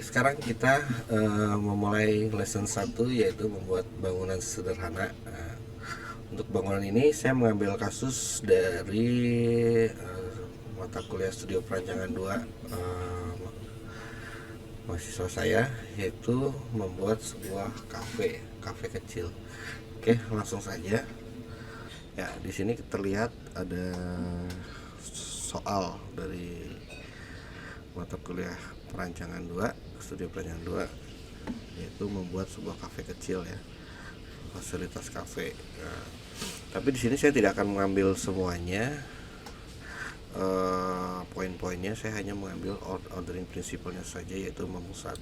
sekarang kita memulai lesson 1, yaitu membuat bangunan sederhana. Untuk bangunan ini saya mengambil kasus dari mata kuliah Studio Perancangan 2 mahasiswa saya, yaitu membuat sebuah kafe kecil. Oke, langsung saja. Ya, di sini terlihat ada soal dari mata kuliah Perancangan 2, Studio Perancangan 2, yaitu membuat sebuah kafe kecil ya, fasilitas kafe. Nah, tapi di sini saya tidak akan mengambil semuanya poin-poinnya, saya hanya mengambil ordering prinsipalnya saja, yaitu memusat.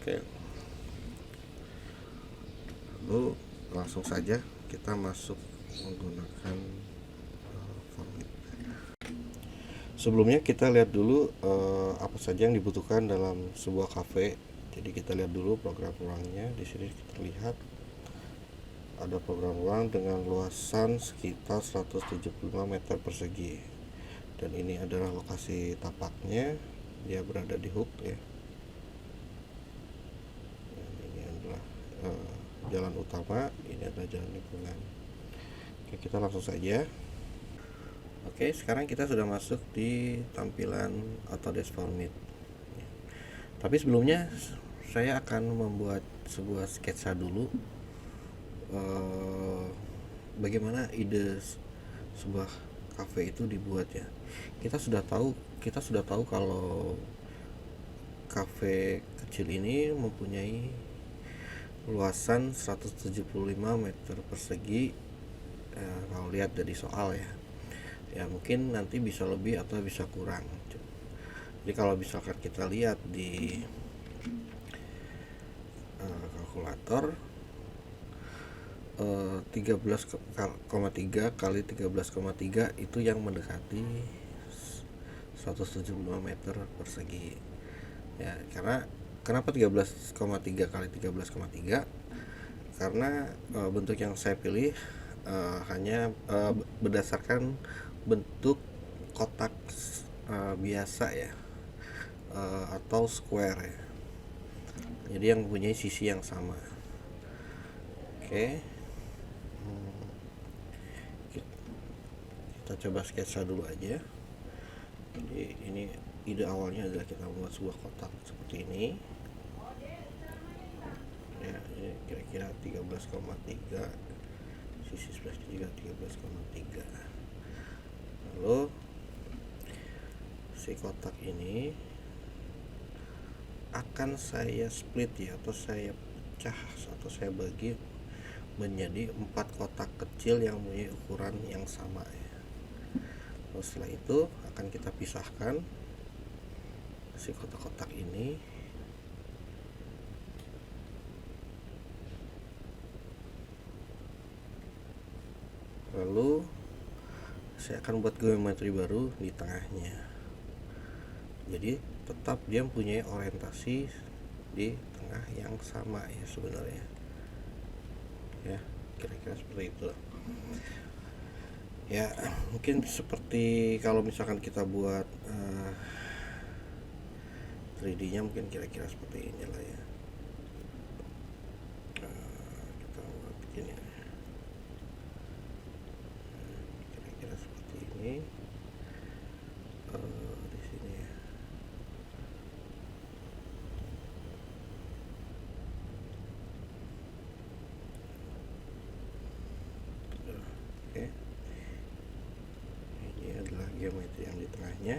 Oke, lalu langsung saja kita masuk menggunakan format. Sebelumnya kita lihat dulu apa saja yang dibutuhkan dalam sebuah kafe. Jadi kita lihat dulu program ruangnya. Di sini terlihat ada program ruang dengan luasan sekitar 175 meter persegi, dan ini adalah lokasi tapaknya, dia berada di hook ya. Dan ini adalah jalan utama, ini adalah jalan lingkungan. Oke, kita langsung saja. Oke, sekarang kita sudah masuk di tampilan Autodesk Format. Tapi sebelumnya saya akan membuat sebuah sketsa dulu. Bagaimana ide sebuah kafe itu dibuat ya. Kita sudah tahu kalau kafe kecil ini mempunyai luasan 175 meter persegi. Kalau lihat dari soal ya mungkin nanti bisa lebih atau bisa kurang. Jadi kalau misalkan kita lihat di kalkulator, 13,3 kali 13,3 itu yang mendekati 175 meter persegi ya. Kenapa 13,3 kali 13,3? Karena bentuk yang saya pilih hanya berdasarkan bentuk kotak biasa ya, atau square ya, jadi yang mempunyai sisi yang sama. Oke, kita coba sketsa dulu aja. Jadi ini ide awalnya adalah kita membuat sebuah kotak seperti ini ya, ini kira-kira 13,3, sisi sebelah juga 13,3. Lalu si kotak ini akan saya split ya, atau saya pecah, atau saya bagi menjadi 4 kotak kecil yang mempunyai ukuran yang sama ya. Lalu setelah itu akan kita pisahkan si kotak-kotak ini. Lalu saya akan buat geometri baru di tengahnya. Jadi tetap dia mempunyai orientasi di tengah yang sama ya sebenarnya. Ya, kira-kira seperti itu. Ya, mungkin seperti kalau misalkan kita buat 3D-nya mungkin kira-kira seperti ini lah ya. Kita buat begini. Kira-kira seperti ini. Di sini ya. Oke. Ini adalah geometri yang di tengahnya.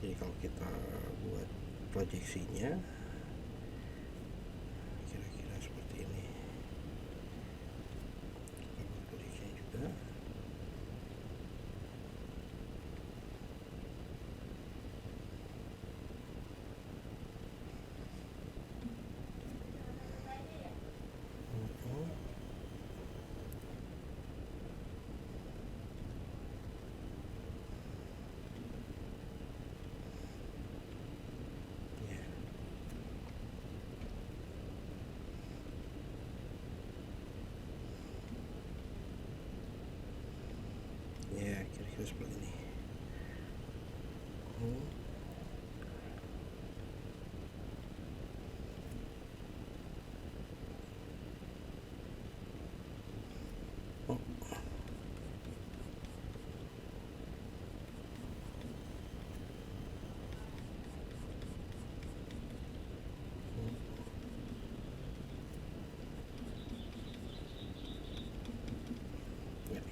Jadi kalau kita buat proyeksinya kira-kira seperti ini. Kita buat proyeksinya juga.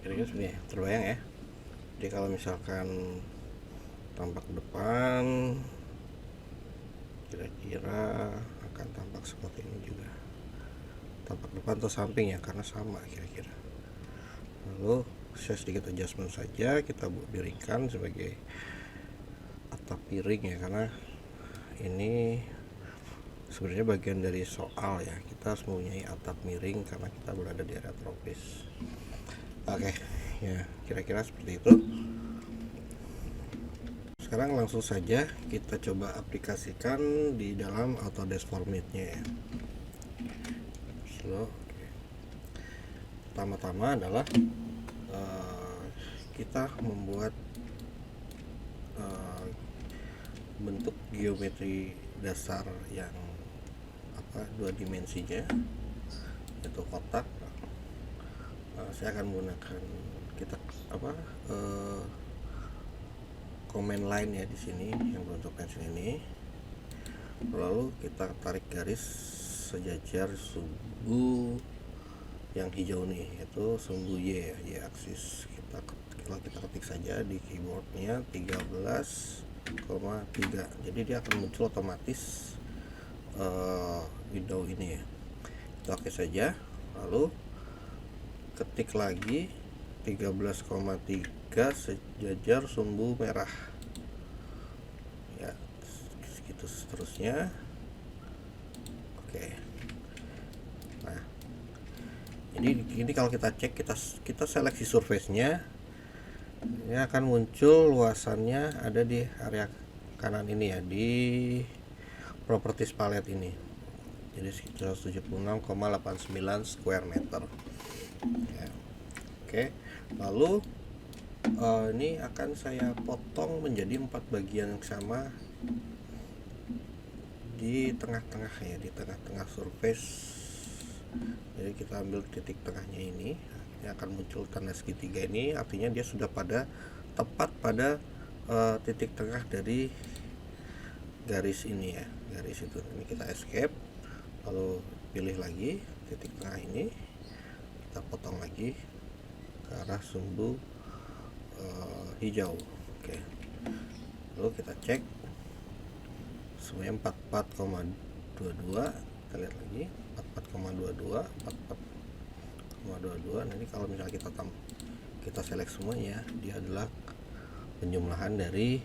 kira-kira seperti ya, terbayang ya. Jadi kalau misalkan tampak depan, kira-kira akan tampak seperti ini juga. Tampak depan atau samping ya, karena sama kira-kira. Lalu saya sedikit adjustment saja, kita miringkan sebagai atap piring ya, karena ini sebenarnya bagian dari soal ya, kita harus mempunyai atap miring karena kita berada di area tropis. Oke, ya kira-kira seperti itu. Sekarang langsung saja kita coba aplikasikan di dalam Autodesk Format-nya ya. Pertama-tama adalah kita membuat bentuk geometri dasar yang dua dimensinya, yaitu kotak. Saya akan menggunakan command line ya di sini yang berbentuk pensil ini. Lalu kita tarik garis sejajar sumbu yang hijau nih, yaitu sumbu Y ya, Y aksis. Kita ketik saja di keyboardnya 13,3. Jadi dia akan muncul otomatis window ini ya. Kita oke saja. Lalu ketik lagi 13,3 sejajar sumbu merah ya, segitu seterusnya. Oke. Nah, jadi ini kalau kita cek, kita seleksi surface-nya, ini akan muncul luasannya ada di area kanan ini ya, di properties palette ini. Jadi sekitar 76,89 square meter ya. Oke, lalu ini akan saya potong menjadi 4 bagian yang sama di tengah-tengah ya, di tengah-tengah surface. Jadi kita ambil titik tengahnya ini akan muncul tanda segitiga ini, artinya dia sudah tepat pada titik tengah dari garis ini ya, garis itu. Ini kita escape, lalu pilih lagi titik tengah ini, kita potong lagi ke arah sumbu hijau. Oke, lalu kita cek semuanya 44,22. Kita lihat lagi 44,22, 44,22. Nah, ini kalau misalnya kita select semuanya, dia adalah penjumlahan dari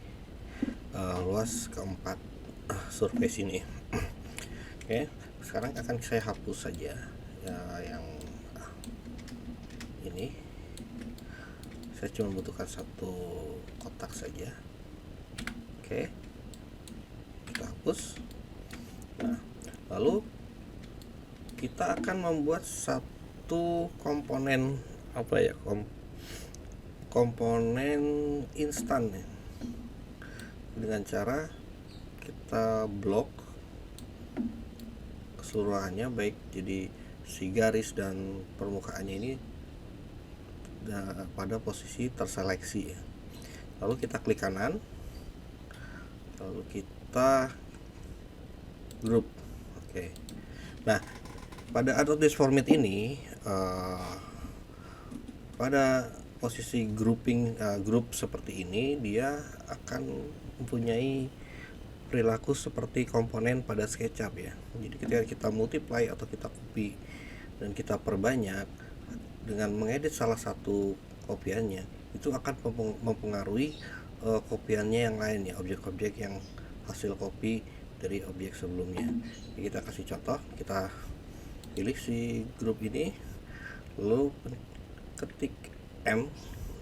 luas keempat surface ini. Oke, sekarang akan saya hapus saja ya, yang ini. Saya cuma membutuhkan satu kotak saja. Oke, kita hapus. Nah, lalu kita akan membuat satu komponen komponen instan ya, dengan cara kita blok keseluruhannya, baik jadi si garis dan permukaannya ini pada posisi terseleksi ya. Lalu kita klik kanan, lalu kita group. Oke. Nah, pada Autodesk Format ini pada posisi grouping group seperti ini, dia akan mempunyai perilaku seperti komponen pada SketchUp ya. Jadi ketika kita multiply atau kita copy dan kita perbanyak dengan mengedit salah satu kopiannya, itu akan mempengaruhi kopiannya yang lain ya, objek-objek yang hasil copy dari objek sebelumnya. Jadi kita kasih contoh, kita pilih si grup ini, lalu ketik M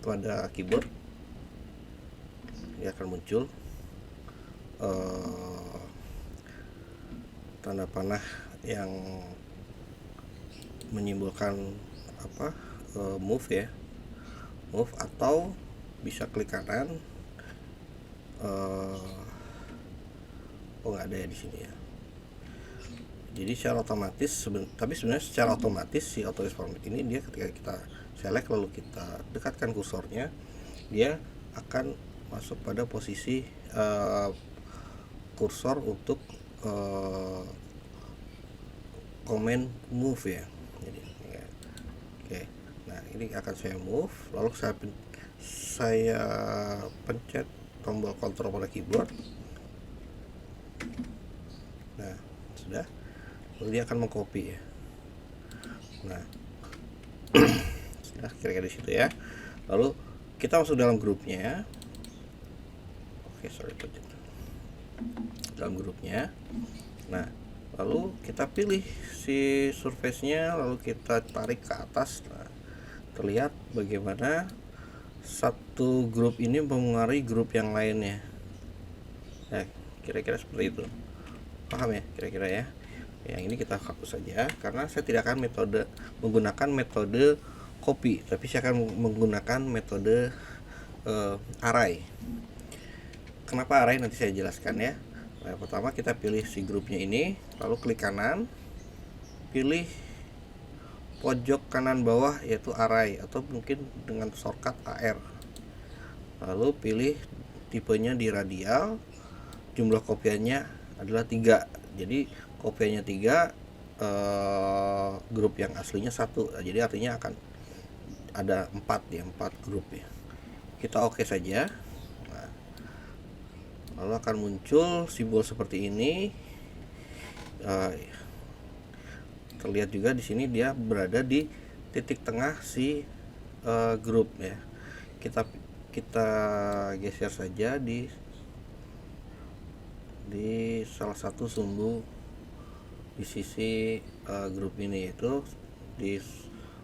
pada keyboard, dia akan muncul tanda panah yang menyimbolkan move ya, move, atau bisa klik kanan. Nggak ada ya di sini ya. Jadi secara otomatis, tapi sebenarnya secara otomatis si Autodesk Format ini, dia ketika kita select lalu kita dekatkan kursornya, dia akan masuk pada posisi kursor untuk command move ya. Jadi ya. Oke. Nah, ini akan saya move, lalu saya pencet tombol kontrol pada keyboard. Nah, sudah. Lalu dia akan mengcopy ya. Nah, sudah kira-kira di situ ya. Lalu kita masuk dalam grupnya. Oke, sorry, pencet dalam grupnya. Nah, lalu kita pilih si surface-nya, lalu kita tarik ke atas. Nah, terlihat bagaimana satu grup ini mempengaruhi grup yang lainnya. Nah, kira-kira seperti itu. Paham ya kira-kira ya? Yang ini kita hapus saja karena saya tidak akan menggunakan metode copy, tapi saya akan menggunakan metode array. Kenapa array nanti saya jelaskan ya. Nah, pertama kita pilih si grupnya ini, lalu klik kanan, pilih pojok kanan bawah yaitu array atau mungkin dengan shortcut AR. Lalu pilih tipenya di radial, jumlah kopiannya adalah 3. Jadi kopiannya 3, grup yang aslinya 1. Jadi artinya akan ada 4 ya, 4 grup ya. Kita oke saja. Nah, lalu akan muncul simbol seperti ini. Terlihat juga di sini dia berada di titik tengah si grup ya. Kita geser saja di salah satu sumbu di sisi grup ini, yaitu di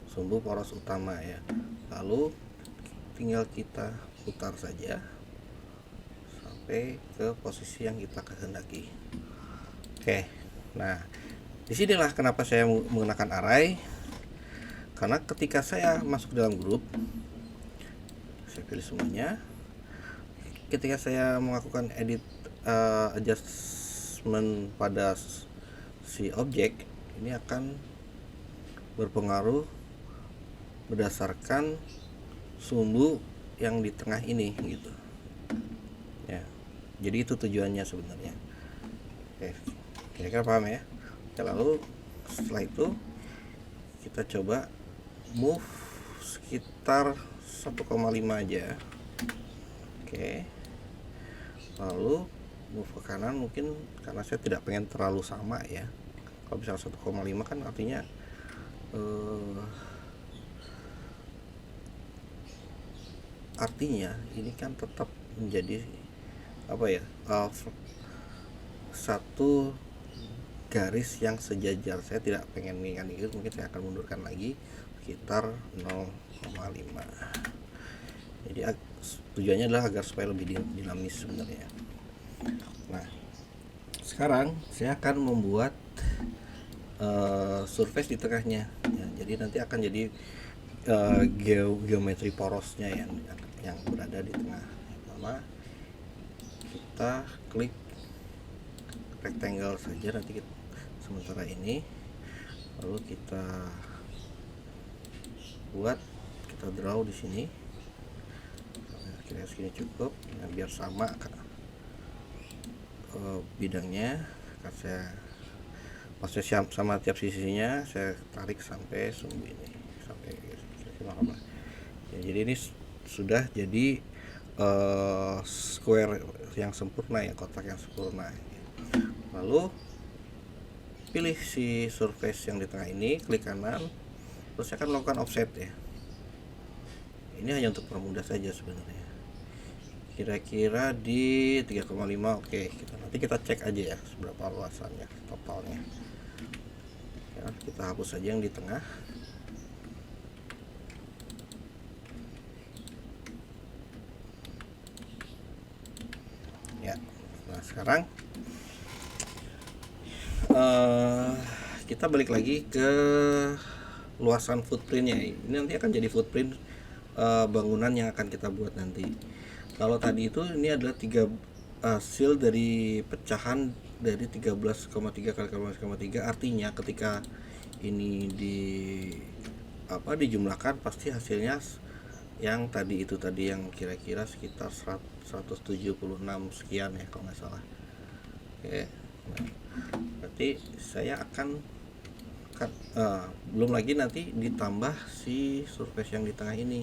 sumbu poros utama ya. Lalu tinggal kita putar saja sampai ke posisi yang kita kehendaki. Oke, nah disinilah kenapa saya menggunakan array, karena ketika saya masuk dalam grup, saya pilih semuanya. Ketika saya melakukan edit adjustment pada si objek, ini akan berpengaruh berdasarkan sumbu yang di tengah ini gitu ya. Jadi itu tujuannya sebenarnya. Oke, kira-kira paham ya. Lalu setelah itu kita coba move sekitar 1,5 aja. Oke, lalu move ke kanan mungkin karena saya tidak pengen terlalu sama ya. Kalau misalnya 1,5 kan artinya ini kan tetap menjadi apa ya, satu garis yang sejajar. Saya tidak pengen mengingat itu, mungkin saya akan mundurkan lagi sekitar 0,5. Jadi tujuannya adalah agar supaya lebih dinamis sebenarnya. Nah, sekarang saya akan membuat surface di tengahnya ya. Jadi nanti akan jadi geometri porosnya yang berada di tengah. Pertama kita klik rectangle saja nanti sementara ini, lalu kita draw di sini. Kira-kira segini cukup ya, biar sama bidangnya. Maksudnya sama tiap sisinya, saya tarik sampai sumbu ini, sampai ya, jadi ini sudah jadi square yang sempurna ya, kotak yang sempurna. Lalu pilih si surface yang di tengah ini, klik kanan, terus saya akan melakukan offset ya. Ini hanya untuk permudah saja sebenarnya. Kira-kira di 3,5. Oke, nanti kita cek aja ya seberapa luasannya totalnya ya. Kita hapus saja yang di tengah. Ya, nah sekarang kita balik lagi ke luasan footprintnya. Ini nanti akan jadi footprint bangunan yang akan kita buat nanti. Kalau tadi itu ini adalah hasil dari pecahan dari 13,3 kali 13,3. Artinya ketika ini dijumlahkan pasti hasilnya yang tadi yang kira-kira sekitar 176 sekian ya kalau nggak salah. Oke, nah, berarti saya akan belum lagi nanti ditambah si surface yang di tengah ini,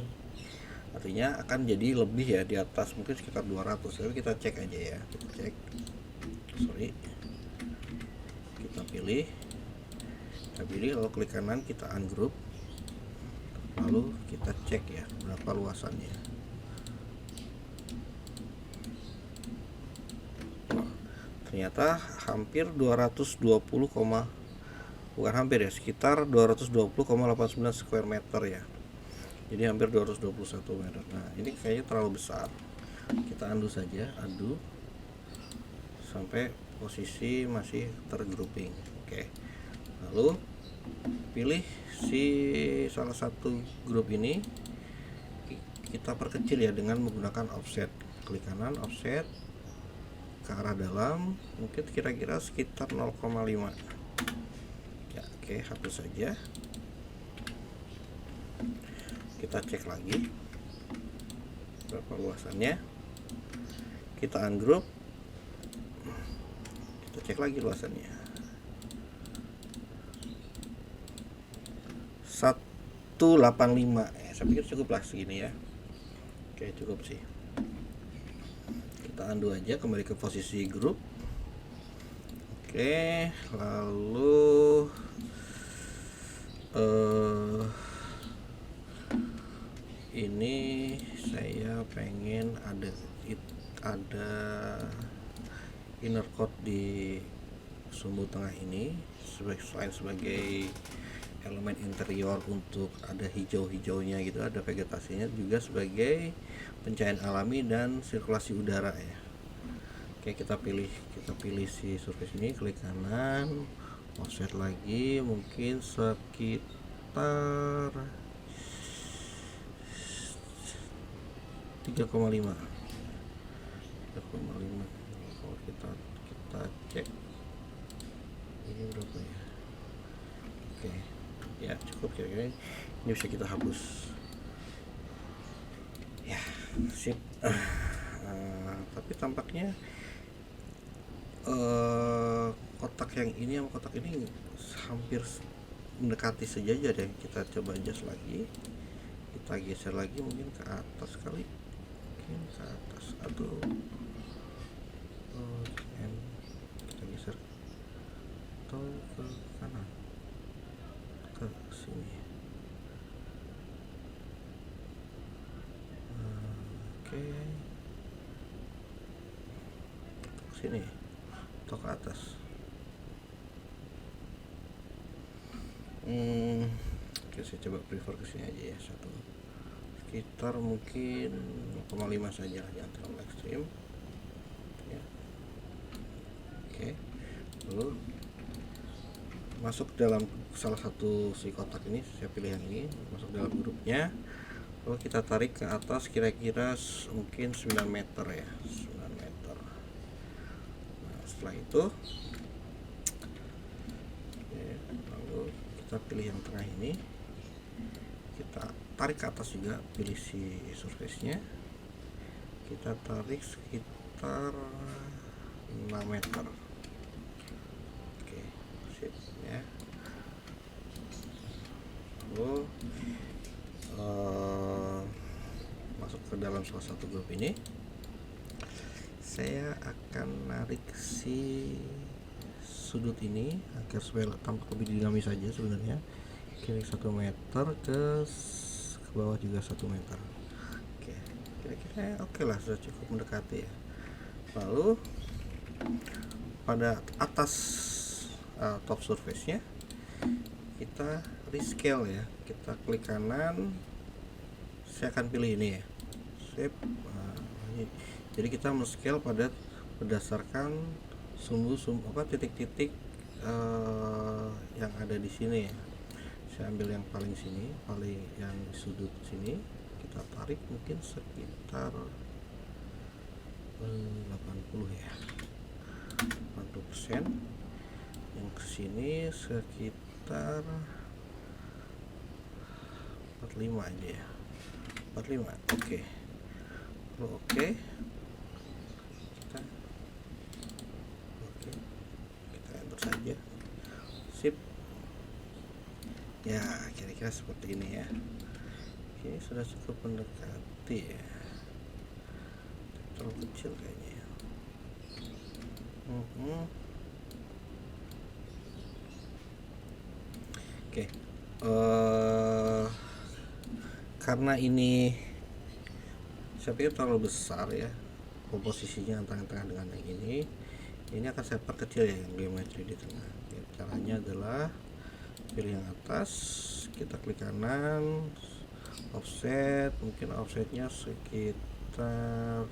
artinya akan jadi lebih ya, di atas mungkin sekitar 200. Tapi kita cek aja ya, kita cek, kita pilih lalu klik kanan, kita ungroup, lalu kita cek ya berapa luasannya. Ternyata hampir 220, bukan hampir ya, sekitar 220,89 square meter ya. Jadi hampir 221 meter. Nah, ini kayaknya terlalu besar. Kita undo saja, undo sampai posisi masih tergrouping. Oke. Lalu pilih si salah satu grup ini, kita perkecil ya dengan menggunakan offset. Klik kanan, offset ke arah dalam, mungkin kira-kira sekitar 0,5 ya. Oke, hapus saja. Kita cek lagi berapa luasannya, kita ungroup, kita cek lagi luasannya 185 ya. Saya pikir cukup lah segini ya. Oke, cukup sih. Kita undo aja, kembali ke posisi grup. Oke, lalu ini saya pengen ada inner coat di sumbu tengah ini, selain sebagai elemen interior untuk ada hijau-hijaunya gitu, ada vegetasinya, juga sebagai pencahayaan alami dan sirkulasi udara ya. Oke, kita pilih si surface ini, klik kanan, offset lagi, mungkin sekitar 3,5. Kalau kita cek ini berapa ya. Oke ya, cukup kira-kira. Ini bisa kita hapus ya, sip. Tapi tampaknya kotak yang ini sama kotak ini hampir mendekati sejajar deh. Kita coba adjust lagi, kita geser lagi, mungkin ke atas kali, mungkin ke atas, atau kita geser atau ke kanan, ke sini. Oke, ke sini atau ke atas. Oke, saya coba prefer ke sini aja ya, sekitar mungkin 0,5 saja, jangan terlalu ekstrim ya. Oke, lalu masuk dalam salah satu si kotak ini, saya pilih yang ini, masuk dalam grupnya, lalu kita tarik ke atas kira-kira mungkin 9 meter ya, 9 meter. Nah, setelah itu lalu kita pilih yang tengah ini, kita tarik ke atas juga, pilih si surface nya, kita tarik sekitar 6 meter. Oke, sip ya. Lalu masuk ke dalam salah satu grup ini, saya akan narik si sudut ini agar supaya tampak lebih dinamis saja sebenarnya. Kiri 1 meter, ke bawah juga 1 meter. Oke, kira-kira oke lah, sudah cukup mendekati ya. Lalu pada atas top surface nya kita rescale ya, kita klik kanan, saya akan pilih ini ya, shape. Jadi kita men-scale berdasarkan titik-titik yang ada di sini ya. Saya ambil yang paling sini, yang sudut sini, kita tarik mungkin sekitar 80 ya, 80%. Yang kesini sekitar 45 aja ya, 45. Oke. Oke, kita enter saja, sip. Ya, kira-kira seperti ini ya. Ini sudah cukup mendekati ya. Terlalu kecil kayaknya ya. Oke. Karena ini saya pikir terlalu besar ya, komposisinya antara tengah dengan yang ini akan saya perkecil ya, yang geometri di tengah. Oke, caranya adalah pilih yang atas, kita klik kanan, offset, mungkin offsetnya sekitar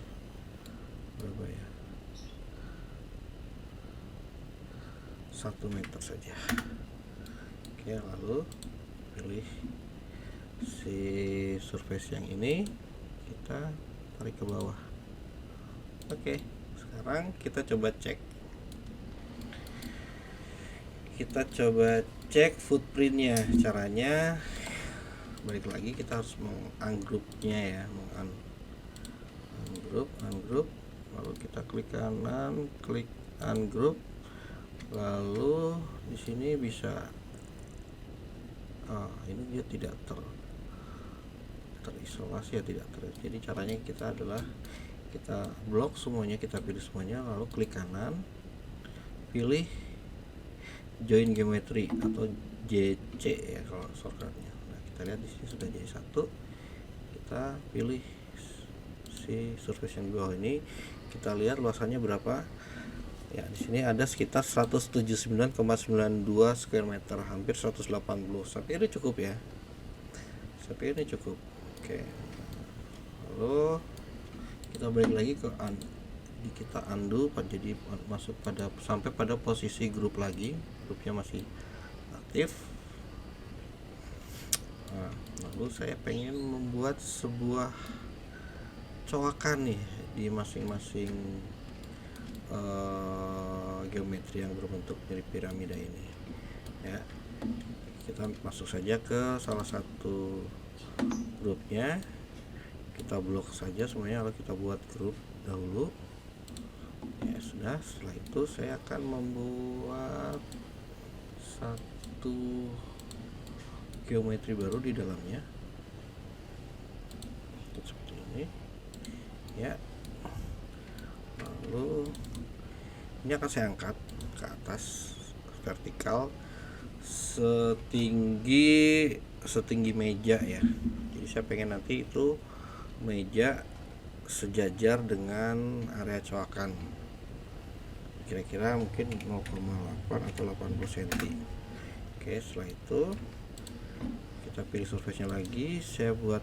berapa ya, 1 meter saja. Oke, lalu pilih si surface yang ini, kita tarik ke bawah. Oke, sekarang kita coba cek footprintnya. Caranya balik lagi, kita harus mengunggroupnya ya, ungroup, lalu kita klik kanan, klik ungroup, lalu di sini bisa ini dia tidak terisolasi ya, jadi caranya kita adalah kita blok semuanya, kita pilih semuanya, lalu klik kanan, pilih join geometry atau JC ya kalau shortcutnya. Nah, kita lihat di sini sudah jadi satu. Kita pilih si surface yang di bawah ini, kita lihat luasannya berapa ya. Di sini ada sekitar 179,92 square meter, hampir 180. Tapi ini cukup ya, oke. Lalu kita balik lagi ke kita undo, jadi masuk sampai pada posisi grup lagi, grupnya masih aktif. Nah, lalu saya pengen membuat sebuah coakan nih di masing-masing geometri yang berbentuk mirip piramida ini ya. Kita masuk saja ke salah satu grupnya, kita blok saja semuanya, lalu kita buat grup dahulu ya. Sudah, setelah itu saya akan membuat satu geometri baru di dalamnya seperti ini ya. Lalu ini akan saya angkat ke atas vertikal setinggi meja ya. Jadi saya pengen nanti itu meja sejajar dengan area coakan, kira-kira mungkin 0,8 atau 80 cm. Oke, setelah itu kita pilih surface nya lagi, saya buat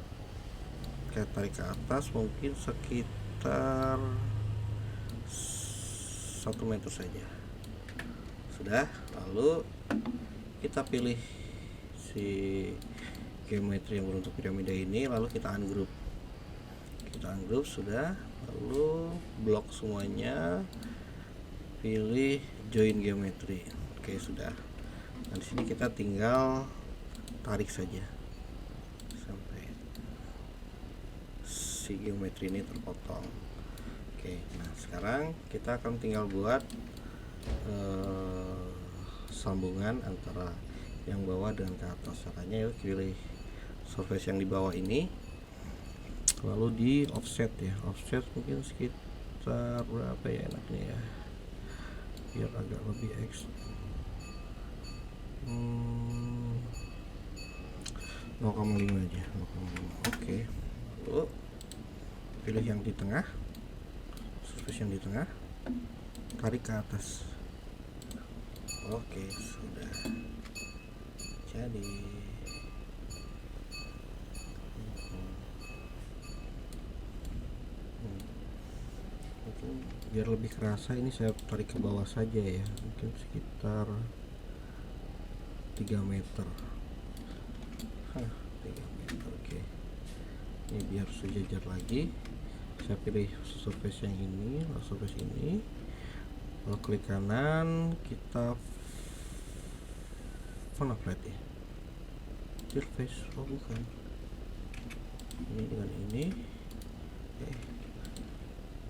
kayak tarik ke atas, mungkin sekitar 1 meter saja. Sudah, lalu kita pilih si geometri yang berbentuk piramida ini, lalu kita ungroup. Sudah, lalu blok semuanya, pilih join geometri. Oke, sudah. Nah, di sini kita tinggal tarik saja sampai si geometri ini terpotong. Oke, nah sekarang kita akan tinggal buat sambungan antara yang bawah dengan ke atas. Caranya yuk pilih surface yang di bawah ini, lalu di offset ya, offset mungkin sekitar berapa ya enaknya ya, biar agak lebih X 0,5 aja, 0,5. Oke, lalu pilih yang di tengah, surface yang di tengah, tarik ke atas. Oke, sudah jadi. Mungkin biar lebih kerasa ini saya tarik ke bawah saja ya, mungkin sekitar 3 meter. 3 meter. Oke, ini biar sejajar lagi. Saya pilih surface yang ini, lalu surface ini, lalu klik kanan, kita flat ya, surface, bukan ini dengan ini. Oke,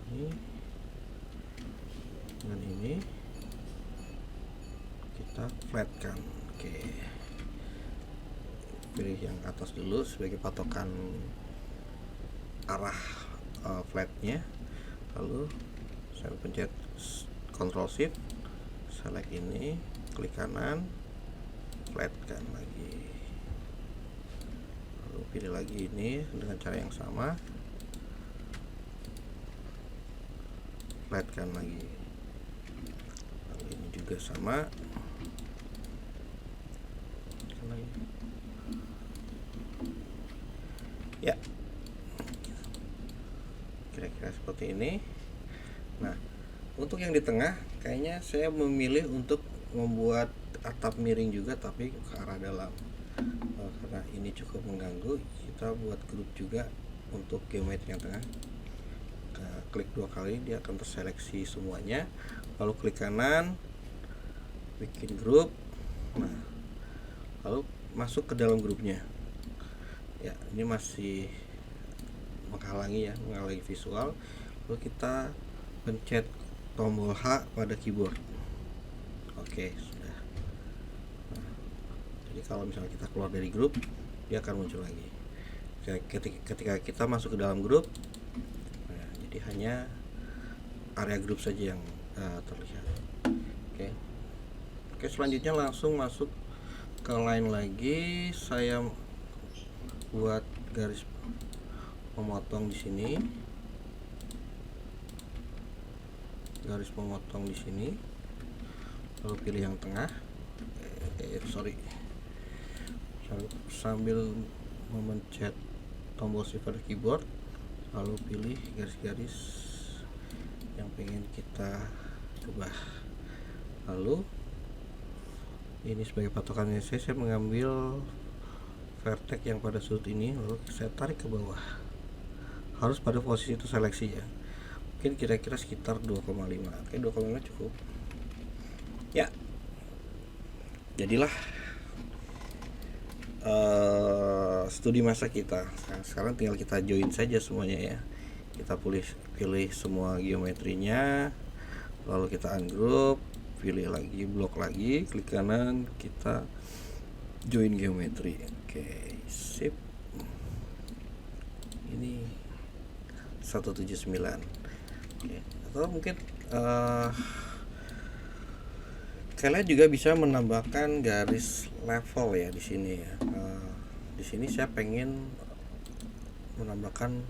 ini dengan ini kita flatkan. Oke, pilih yang atas dulu sebagai patokan arah flatnya. Lalu saya pencet Ctrl Shift, select ini, klik kanan, flatkan lagi, lalu pilih lagi ini dengan cara yang sama, flatkan lagi, lalu ini juga sama, ya kira-kira seperti ini. Nah, untuk yang di tengah kayaknya saya memilih untuk membuat atap miring juga tapi ke arah dalam, karena ini cukup mengganggu. Kita buat grup juga untuk geometri yang tengah. Klik 2 kali, dia akan terseleksi semuanya, lalu klik kanan, bikin grup. Nah, lalu masuk ke dalam grupnya. Ya, ini masih menghalangi visual. Lalu kita pencet tombol H pada keyboard. Oke, sudah. Nah, jadi kalau misalnya kita keluar dari grup, dia akan muncul lagi. Ketika kita masuk ke dalam grup, nah, jadi hanya area grup saja yang terlihat. Oke, selanjutnya langsung masuk ke line lagi. Saya buat garis memotong di sini, garis memotong di sini, lalu pilih yang tengah. Sambil memencet tombol shift pada keyboard, lalu pilih garis-garis yang pengen kita ubah. Lalu ini sebagai patokannya, saya mengambil vertex yang pada sudut ini, lalu saya tarik ke bawah. Harus pada posisi itu seleksi ya. Mungkin kira-kira sekitar 2,5. Oke, 2,5 cukup. Ya. Jadilah studi masa kita. Sekarang tinggal kita join saja semuanya ya. Kita pilih semua geometrinya, lalu kita ungroup, pilih lagi blok lagi, klik kanan, kita join geometri. Oke, sip. Ini 179. Oke, atau mungkin kalian juga bisa menambahkan garis level ya di sini ya. Di sini saya pengen menambahkan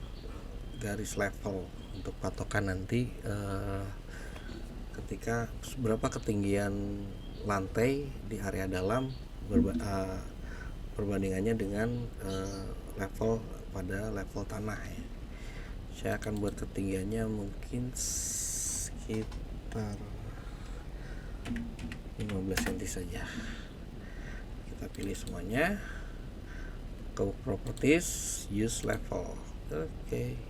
garis level untuk patokan nanti ketika berapa ketinggian lantai di area dalam perbandingannya dengan level pada level tanah ya. Saya akan buat ketinggiannya mungkin sekitar 15 cm saja. Kita pilih semuanya, ke properties, use level. Oke.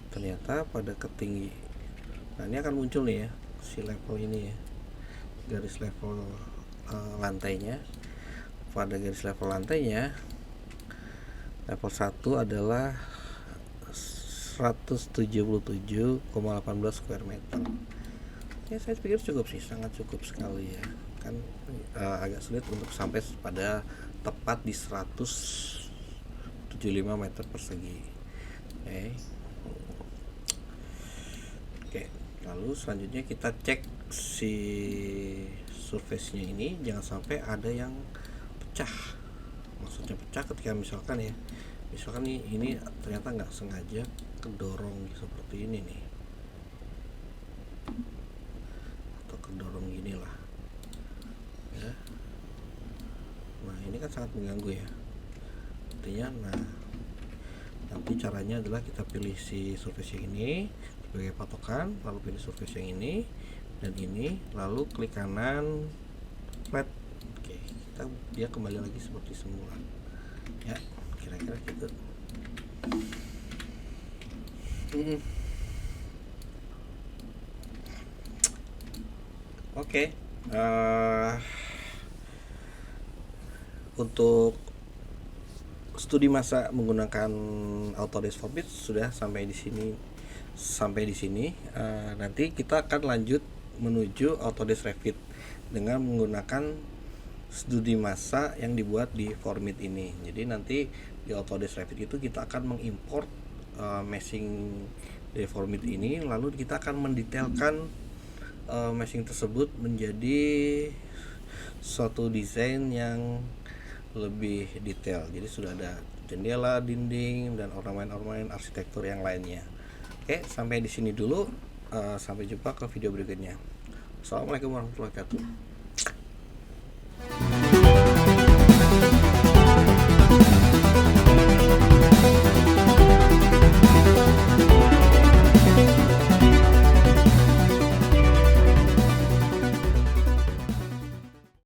Ternyata pada ketinggi, nah ini akan muncul nih ya si level ini ya, garis level lantainya. Pada garis level lantainya, level 1 adalah 177,18 square meter. Ya, saya pikir cukup sih, sangat cukup sekali ya. Kan agak sulit untuk sampai pada tepat di 175 meter persegi. Oke, lalu selanjutnya kita cek si surface-nya ini jangan sampai ada yang pecah. Maksudnya pecah ketika misalkan ini ternyata nggak sengaja kedorong seperti ini nih, atau kedorong gini lah ya. Nah, ini kan sangat mengganggu ya. Artinya, nah nanti caranya adalah kita pilih si surface yang ini sebagai patokan, lalu pilih surface yang ini dan ini, lalu klik kanan, flat. Oke, dia kembali lagi seperti semula ya, kira-kira gitu. Oke, untuk studi masa menggunakan Autodesk Vobit sudah sampai di sini. Nanti kita akan lanjut menuju Autodesk Revit dengan menggunakan studi massa yang dibuat di Formit ini. Jadi nanti di Autodesk Revit itu kita akan mengimport meshing dari Formit ini, lalu kita akan mendetailkan meshing tersebut menjadi suatu desain yang lebih detail. Jadi sudah ada jendela, dinding, dan ornamen-ornamen arsitektur yang lainnya. Oke, sampai di sini dulu. Sampai jumpa ke video berikutnya. Assalamualaikum warahmatullahi wabarakatuh.